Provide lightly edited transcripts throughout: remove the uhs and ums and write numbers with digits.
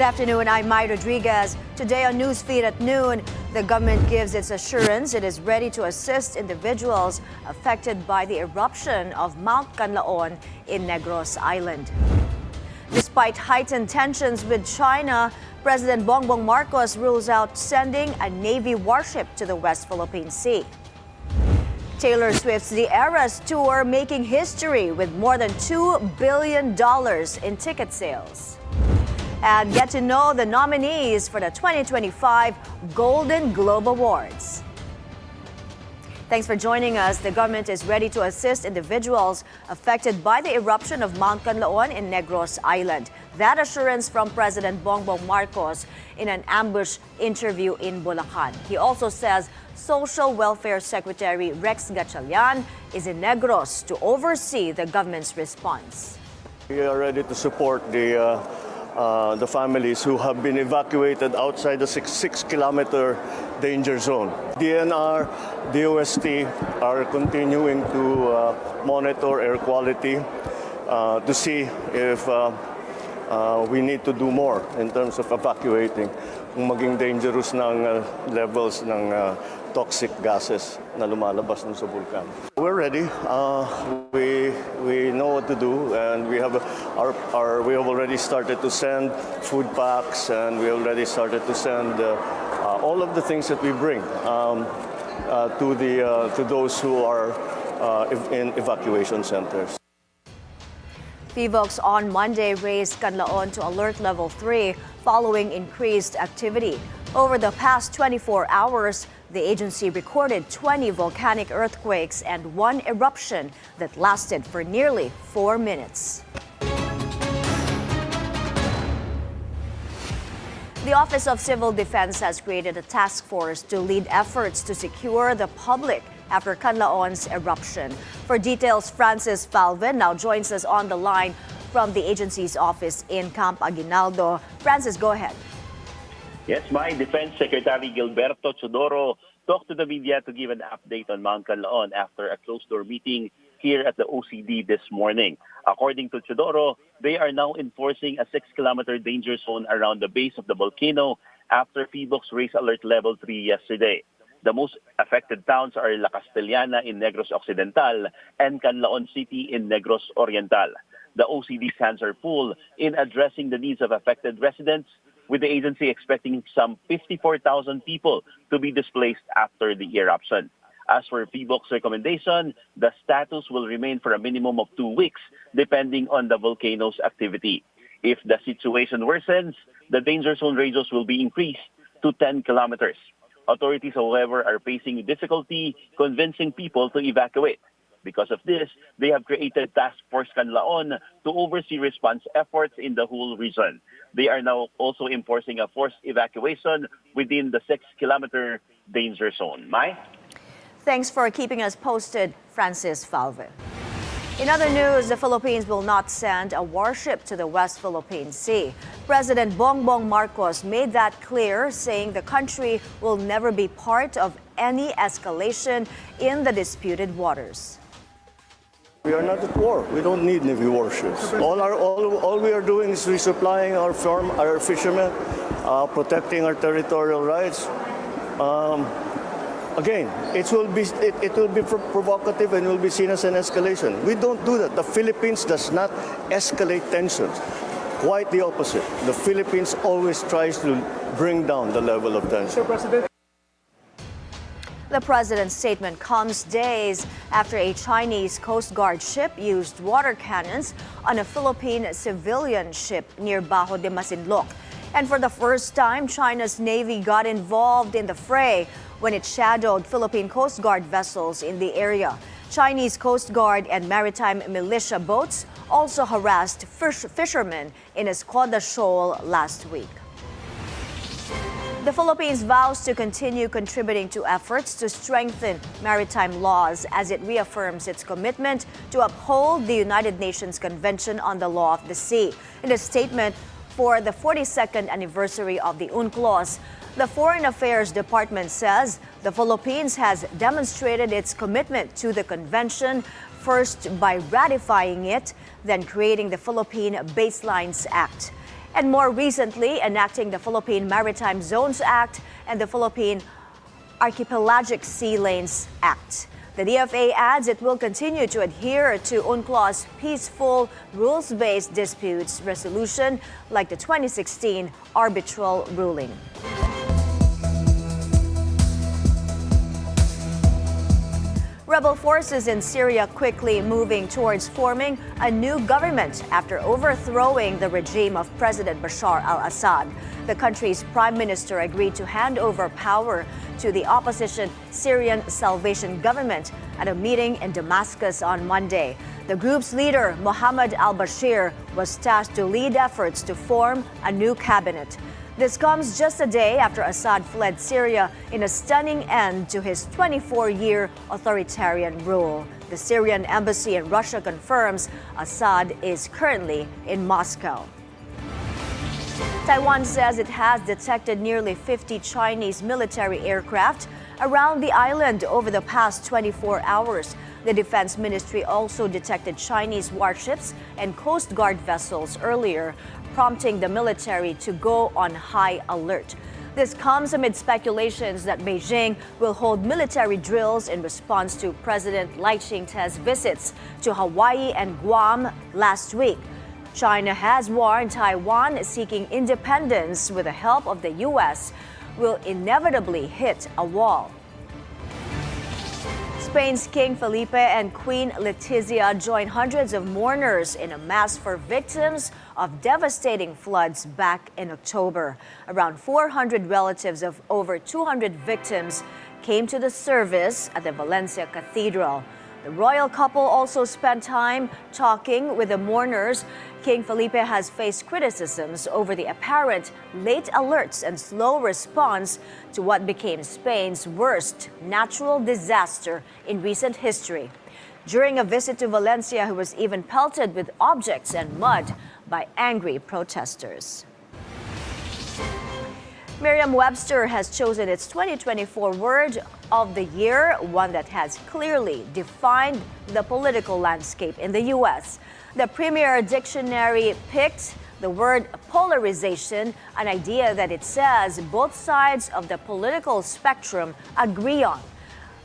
afternoon, I'm Mai Rodriguez. Today on Newsfeed at noon, the government gives its assurance it is ready to assist individuals affected by the eruption of Mount Kanlaon in Negros Island. Despite heightened tensions with China, President Bongbong Marcos rules out sending a Navy warship to the West Philippine Sea. Taylor Swift's The Eras Tour making history with more than $2 billion in ticket sales. And get to know the nominees for the 2025 Golden Globe Awards. Thanks for joining us. The government is ready to assist individuals affected by the eruption of Mount Kanlaon in Negros Island. That assurance from President Bongbong Marcos in an ambush interview in Bulacan. He also says Social Welfare Secretary Rex Gatchalian is in Negros to oversee the government's response. We are ready to support the families who have been evacuated outside the 6-kilometer danger zone. DNR, DOST are continuing to monitor air quality to see if we need to do more in terms of evacuating kung maging dangerous ng levels ng toxic gases na lumalabas dun sa bulkan. We're ready. We know what to do, and we have already started to send food packs, and we already started to send all of the things that we bring to those who are in evacuation centers. PHIVOLCS on Monday raised Kanlaon to Alert Level 3 following increased activity. Over the past 24 hours, the agency recorded 20 volcanic earthquakes and 1 eruption that lasted for nearly 4 minutes. The Office of Civil Defense has created a task force to lead efforts to secure the public after Kanlaon's eruption. For details, Francis Falve now joins us on the line from the agency's office in Camp Aguinaldo. Francis, go ahead. Yes, my Defense Secretary Gilberto Chodoro talked to the media to give an update on Mount Kanlaon after a closed-door meeting here at the OCD this morning. According to Chodoro, they are now enforcing a 6-kilometer danger zone around the base of the volcano after PHIVOLCS raised Alert Level 3 yesterday. The most affected towns are La Castellana in Negros Occidental and Kanlaon City in Negros Oriental. The OCD's hands are full in addressing the needs of affected residents, with the agency expecting some 54,000 people to be displaced after the eruption. As for PHIVOLCS recommendation, the status will remain for a minimum of 2 weeks, depending on the volcano's activity. If the situation worsens, the danger zone radius will be increased to 10 kilometers. Authorities, however, are facing difficulty convincing people to evacuate. Because of this, they have created Task Force Kanlaon to oversee response efforts in the whole region. They are now also enforcing a forced evacuation within the 6-kilometer danger zone. Mai? Thanks for keeping us posted, Francis Falve. In other news, the Philippines will not send a warship to the West Philippine Sea. President Bongbong Marcos made that clear, saying the country will never be part of any escalation in the disputed waters. We are not at war. We don't need Navy warships. All we are doing is resupplying our fishermen, protecting our territorial rights. Again, it will be provocative and will be seen as an escalation. We don't do that. The Philippines does not escalate tensions. Quite the opposite. The Philippines always tries to bring down the level of tension. The president's statement comes days after a Chinese Coast Guard ship used water cannons on a Philippine civilian ship near Bajo de Masinloc. And for the first time, China's Navy got involved in the fray when it shadowed Philippine Coast Guard vessels in the area. Chinese Coast Guard and maritime militia boats also harassed fishermen in Escoda Shoal last week. The Philippines vows to continue contributing to efforts to strengthen maritime laws as it reaffirms its commitment to uphold the United Nations Convention on the Law of the Sea. In a statement for the 42nd anniversary of the UNCLOS, the Foreign Affairs Department says the Philippines has demonstrated its commitment to the convention, first by ratifying it, then creating the Philippine Baselines Act. and more recently enacting the Philippine Maritime Zones Act and the Philippine Archipelagic Sea Lanes Act. The DFA adds it will continue to adhere to UNCLOS peaceful, rules-based disputes resolution like the 2016 arbitral ruling. Rebel forces in Syria quickly moving towards forming a new government after overthrowing the regime of President Bashar al-Assad. The country's prime minister agreed to hand over power to the opposition Syrian Salvation Government at a meeting in Damascus on Monday. The group's leader, Mohammed al-Bashir, was tasked to lead efforts to form a new cabinet. This comes just a day after Assad fled Syria in a stunning end to his 24-year authoritarian rule. The Syrian embassy in Russia confirms Assad is currently in Moscow. Taiwan says it has detected nearly 50 Chinese military aircraft around the island over the past 24 hours. The Defense Ministry also detected Chinese warships and Coast Guard vessels earlier, prompting the military to go on high alert. This comes amid speculations that Beijing will hold military drills in response to President Lai Ching-te's visits to Hawaii and Guam last week. China has warned Taiwan seeking independence with the help of the U.S. will inevitably hit a wall. Spain's King Felipe and Queen Letizia join hundreds of mourners in a mass for victims of devastating floods back in October. Around 400 relatives of over 200 victims came to the service at the Valencia Cathedral. The royal couple also spent time talking with the mourners. King Felipe has faced criticisms over the apparent late alerts and slow response to what became Spain's worst natural disaster in recent history. During a visit to Valencia, he was even pelted with objects and mud by angry protesters. Merriam-Webster has chosen its 2024 word of the year, one that has clearly defined the political landscape in the U.S. The premier dictionary picked the word polarization, an idea that it says both sides of the political spectrum agree on.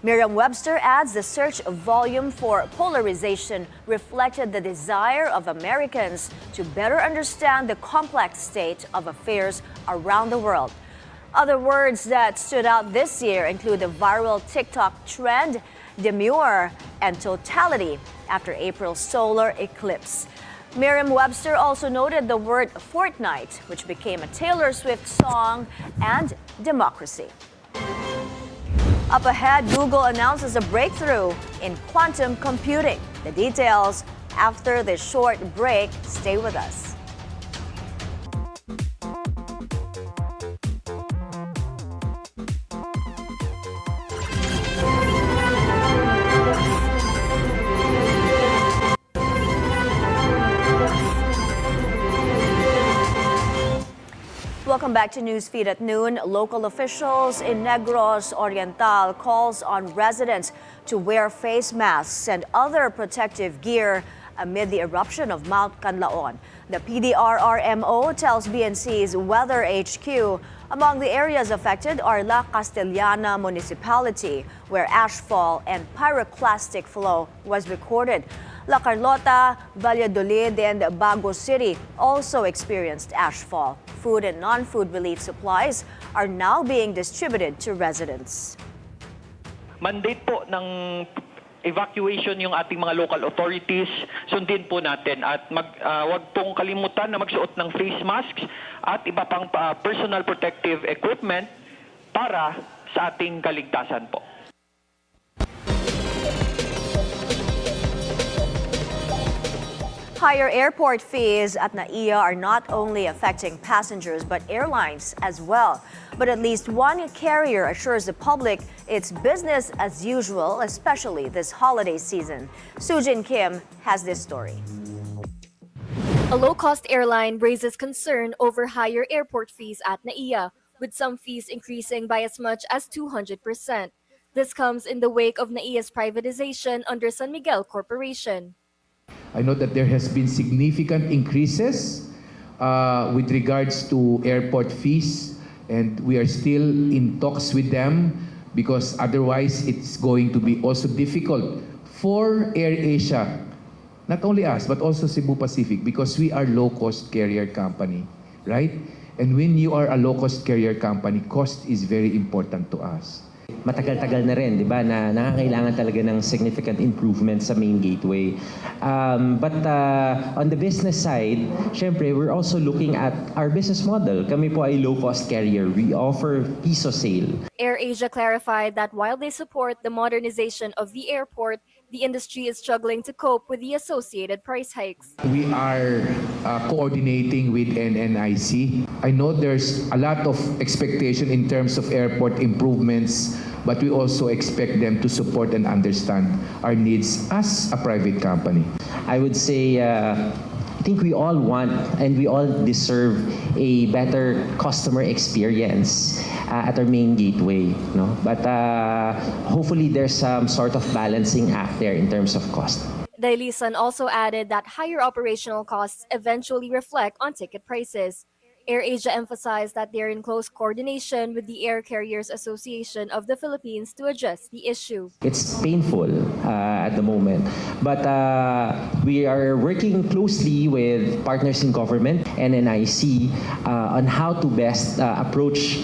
Merriam-Webster adds the search volume for polarization reflected the desire of Americans to better understand the complex state of affairs around the world. Other words that stood out this year include the viral TikTok trend, demure, and totality after April's solar eclipse. Merriam-Webster also noted the word fortnight, which became a Taylor Swift song, and democracy. Up ahead, Google announces a breakthrough in quantum computing. The details after this short break. Stay with us. Welcome back to Newsfeed at Noon. Local officials in Negros Oriental calls on residents to wear face masks and other protective gear amid the eruption of Mount Kanlaon. The PDRRMO tells BNC's Weather HQ among the areas affected are La Castellana Municipality, where ashfall and pyroclastic flow was recorded. La Carlota, Valladolid, and Bago City also experienced ashfall. Food and non-food relief supplies are now being distributed to residents. Mandate po ng evacuation yung ating mga local authorities, sundin po natin at wag pong kalimutan na magsuot ng face masks at iba pang personal protective equipment para sa ating kaligtasan po. Higher airport fees at NAIA are not only affecting passengers but airlines as well. But at least one carrier assures the public it's business as usual, especially this holiday season. Sujin Kim has this story. A low-cost airline raises concern over higher airport fees at NAIA, with some fees increasing by as much as 200%. This comes in the wake of NAIA's privatization under San Miguel Corporation. I know that there has been significant increases with regards to airport fees, and we are still in talks with them because otherwise it's going to be also difficult for AirAsia, not only us, but also Cebu Pacific, because we are low-cost carrier company, right? And when you are a low-cost carrier company, cost is very important to us. Matagal-tagal na rin, di ba, na nangangailangan talaga ng significant improvement sa main gateway. But on the business side, syempre, we're also looking at our business model. Kami po ay low-cost carrier. We offer piso sale. AirAsia clarified that while they support the modernization of the airport, the industry is struggling to cope with the associated price hikes. We are coordinating with NNIC. I know there's a lot of expectation in terms of airport improvements, but we also expect them to support and understand our needs as a private company. I would say, I think we all want and we all deserve a better customer experience at our main gateway, no? But hopefully there's some sort of balancing act there in terms of cost. Dailisan also added that higher operational costs eventually reflect on ticket prices. AirAsia emphasized that they're in close coordination with the Air Carriers Association of the Philippines to address the issue. It's painful at the moment, but we are working closely with partners in government and NIC on how to best approach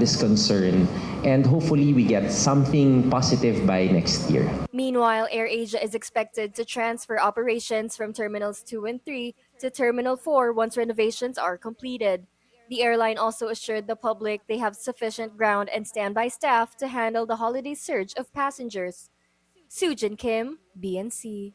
this concern. And hopefully we get something positive by next year. Meanwhile, AirAsia is expected to transfer operations from Terminals 2 and 3 to Terminal 4 once renovations are completed. The airline also assured the public they have sufficient ground and standby staff to handle the holiday surge of passengers. Sujin Kim, BNC.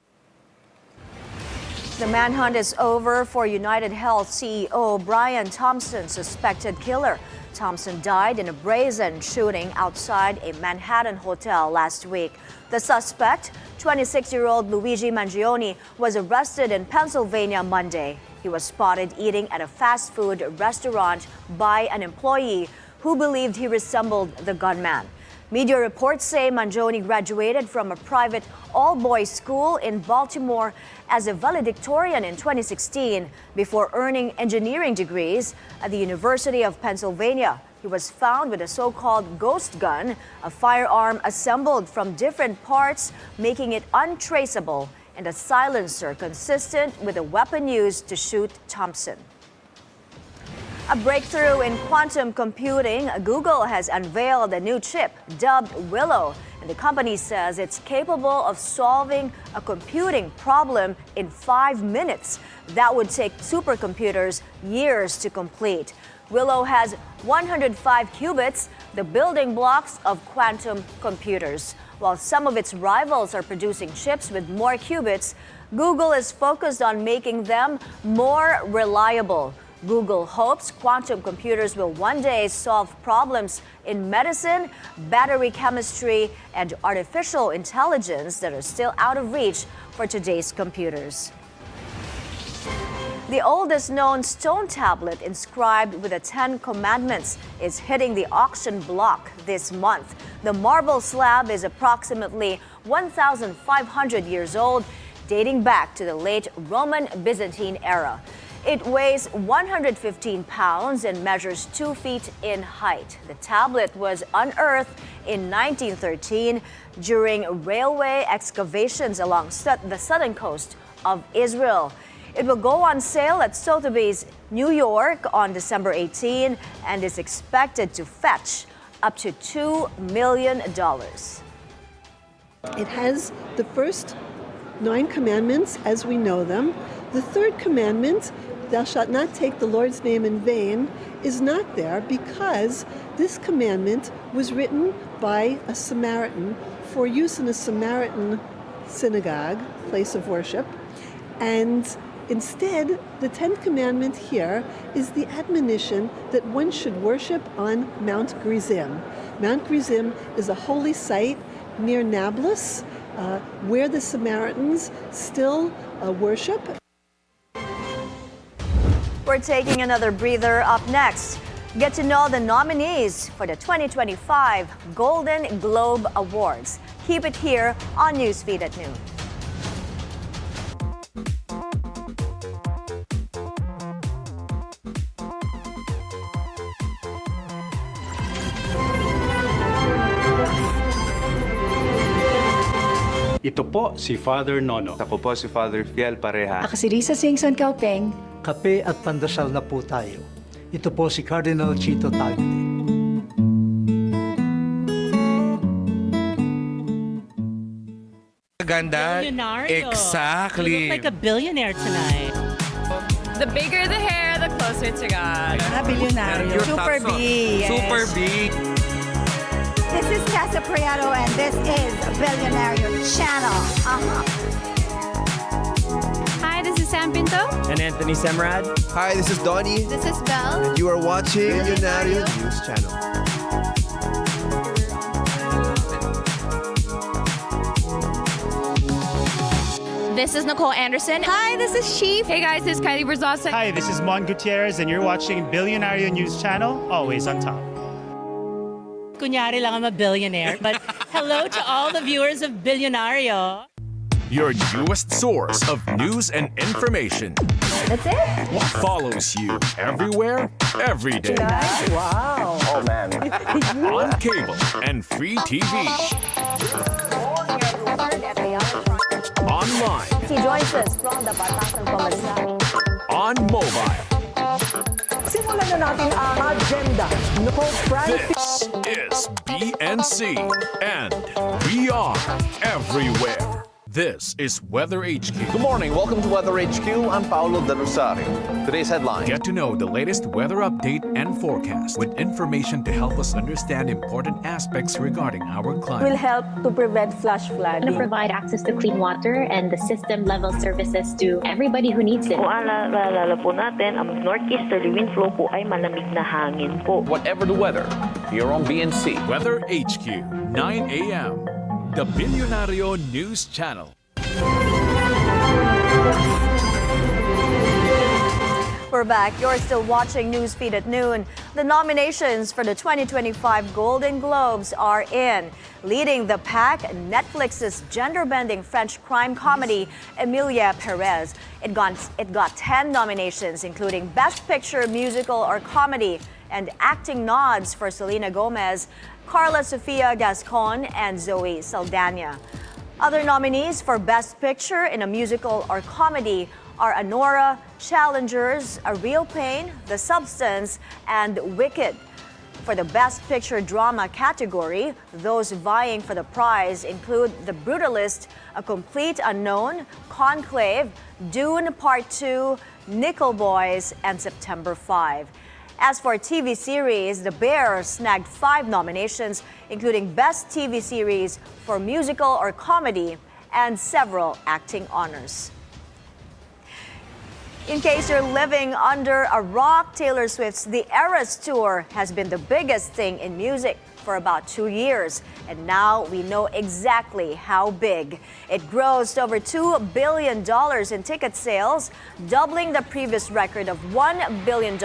The manhunt is over for United Health CEO Brian Thompson, suspected killer. Thompson died in a brazen shooting outside a Manhattan hotel last week. The suspect, 26-year-old Luigi Mangione, was arrested in Pennsylvania Monday. He was spotted eating at a fast food restaurant by an employee who believed he resembled the gunman. Media reports say Mangione graduated from a private all-boys school in Baltimore as a valedictorian in 2016 before earning engineering degrees at the University of Pennsylvania. He was found with a so-called ghost gun, a firearm assembled from different parts, making it untraceable, and a silencer consistent with the weapon used to shoot Thompson. A breakthrough in quantum computing, Google has unveiled a new chip dubbed Willow, and the company says it's capable of solving a computing problem in 5 minutes. That would take supercomputers years to complete. Willow has 105 qubits, the building blocks of quantum computers. While some of its rivals are producing chips with more qubits, Google is focused on making them more reliable. Google hopes quantum computers will one day solve problems in medicine, battery chemistry, and artificial intelligence that are still out of reach for today's computers. The oldest known stone tablet inscribed with the 10 Commandments is hitting the auction block this month. The marble slab is approximately 1,500 years old, dating back to the late Roman Byzantine era. It weighs 115 pounds and measures 2 feet in height. The tablet was unearthed in 1913 during railway excavations along the southern coast of Israel. It will go on sale at Sotheby's, New York on December 18 and is expected to fetch up to $2 million. It has the first 9 commandments as we know them. The third commandment, thou shalt not take the Lord's name in vain, is not there because this commandment was written by a Samaritan for use in a Samaritan synagogue, place of worship. And instead, the 10th commandment here is the admonition that one should worship on Mount Gerizim. Mount Gerizim is a holy site near Nablus, where the Samaritans still worship. We're taking another breather up next. Get to know the nominees for the 2025 Golden Globe Awards. Keep it here on Newsfeed at noon. Ito po si Father Nono. Ako po si Father Fiel Pareha. Ako si Risa Singson Kaupeng. Kape at pandasal na po tayo. Ito po si Cardinal Chito Tagli. Ganda. Bilyonaryo. Exactly. You look like a billionaire tonight. The bigger the hair, the closer to God. Bilyonaryo. Super B. Yes. Super big. This is Casa Prieto and this is Bilyonaryo Channel. Hi, this is Sam Pinto. And Anthony Semrad. Hi, this is Donnie. This is Belle. And you are watching Bilyonaryo News Channel. This is Nicole Anderson. Hi, this is Chief. Hey guys, this is Kylie Brazosa. Hi, this is Mon Gutierrez and you're watching Bilyonaryo News Channel, always on top. Kunyari lang I'm a billionaire, but hello to all the viewers of Bilyonaryo. Your newest source of news and information. That's it? Follows you everywhere, every day. Wow. Oh man. On cable and free TV. Online. He joins us from the Batasang Komersyal. On mobile. Simulan na natin ang agenda. This is BNC and we are everywhere. This is Weather HQ. Good morning. Welcome to Weather HQ. I'm Paolo De Rosario. Today's headline. Get to know the latest weather update and forecast with information to help us understand important aspects regarding our climate. Will help to prevent flash flooding. To provide access to clean water and the system level services to everybody who needs it. Kung alala po natin, ang northeasterly wind flow po ay malamig na hangin po. Whatever the weather, here on BNC. Weather HQ, 9 a.m. The Bilyonaryo News Channel. We're back. You're still watching Newsfeed at noon. The nominations for the 2025 Golden Globes are in. Leading the pack, Netflix's gender-bending French crime comedy, Emilia Perez. It got 10 nominations, including Best Picture, Musical, or Comedy, and acting nods for Selena Gomez, Carla Sofia Gascon, and Zoe Saldana. Other nominees for Best Picture in a Musical or Comedy are Anora, Challengers, A Real Pain, The Substance, and Wicked. For the Best Picture Drama category, those vying for the prize include The Brutalist, A Complete Unknown, Conclave, Dune Part 2, Nickel Boys, and September 5. As for TV series, The Bear snagged 5 nominations, including Best TV Series for Musical or Comedy and several acting honors. In case you're living under a rock, Taylor Swift's The Eras Tour has been the biggest thing in music for about 2 years. And now we know exactly how big. It grossed over $2 billion in ticket sales, doubling the previous record of $1 billion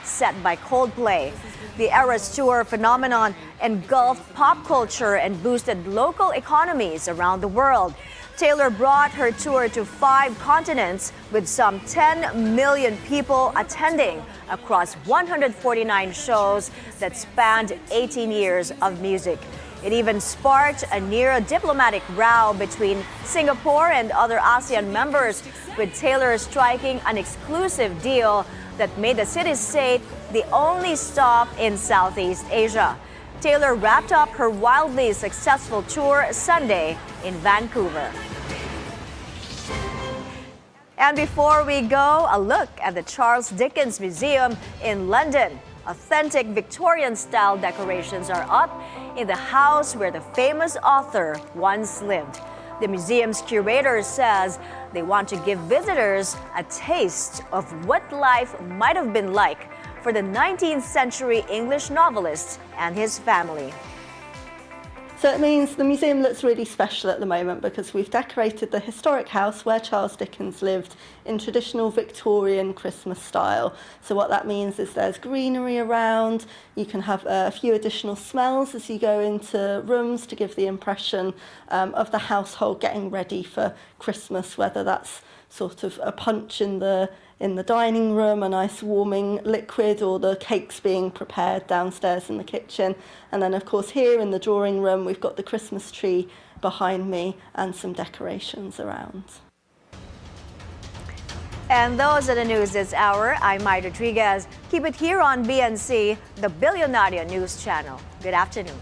set by Coldplay. The Eras Tour phenomenon engulfed pop culture and boosted local economies around the world. Taylor brought her tour to 5 continents with some 10 million people attending across 149 shows that spanned 18 years of music. It even sparked a near diplomatic row between Singapore and other ASEAN members, with Taylor striking an exclusive deal that made the city-state the only stop in Southeast Asia. Taylor wrapped up her wildly successful tour Sunday in Vancouver. And before we go, a look at the Charles Dickens Museum in London. Authentic Victorian-style decorations are up in the house where the famous author once lived. The museum's curator says they want to give visitors a taste of what life might have been like for the 19th century English novelist and his family. So it means the museum looks really special at the moment because we've decorated the historic house where Charles Dickens lived in traditional Victorian Christmas style. So what that means is there's greenery around, you can have a few additional smells as you go into rooms to give the impression of the household getting ready for Christmas, whether that's sort of a punch in the dining room, a nice warming liquid, or the cakes being prepared downstairs in the kitchen. And then, of course, here in the drawing room, we've got the Christmas tree behind me and some decorations around. And those are the news this hour. I'm Mai Rodriguez. Keep it here on BNC, the Bilyonaryo News Channel. Good afternoon.